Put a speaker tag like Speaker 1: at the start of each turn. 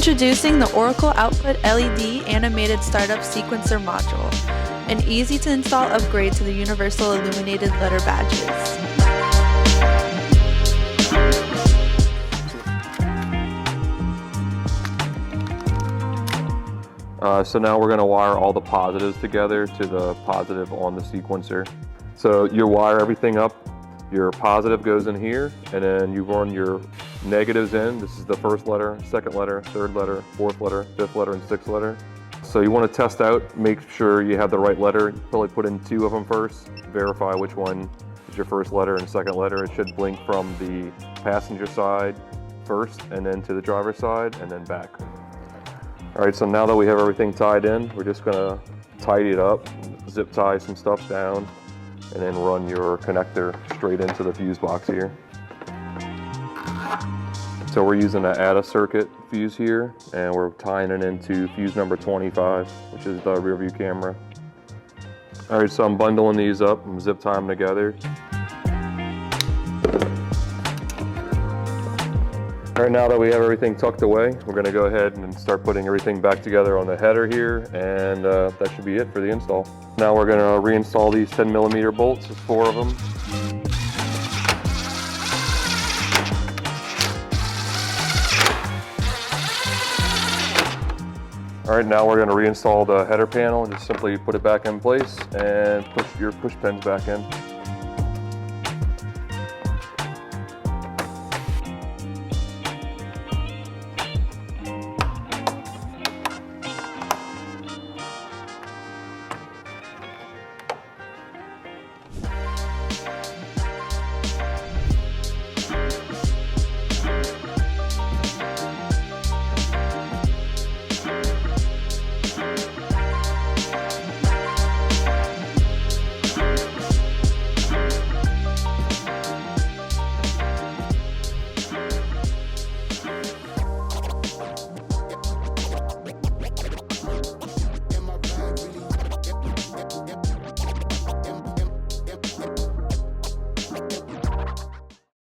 Speaker 1: Introducing the Oracle Output LED Animated Startup Sequencer Module, an easy-to-install upgrade to the Universal Illuminated Letter badges.
Speaker 2: So now we're going to wire all the positives together to the positive on the sequencer. So you wire everything up. Your positive goes in here, and then you run your negatives in. This is the first letter, second letter, third letter, fourth letter, fifth letter, and sixth letter. So you want to test out, make sure you have the right letter. You probably put in 2 of them first, verify which one is your first letter and second letter. It should blink from the passenger side first, and then to the driver's side, and then back. All right, so now that we have everything tied in, we're just gonna tidy it up, zip tie some stuff down, and then run your connector straight into the fuse box here. So we're using an ADA circuit fuse here, and we're tying it into fuse number 25, which is the rear view camera. All right, so I'm bundling these up and zip tie them together. All right, now that we have everything tucked away, we're gonna go ahead and start putting everything back together on the header here, and that should be it for the install. Now we're gonna reinstall these 10mm bolts, there's 4 of them. All right, now we're gonna reinstall the header panel and just simply put it back in place and push your push pins back in.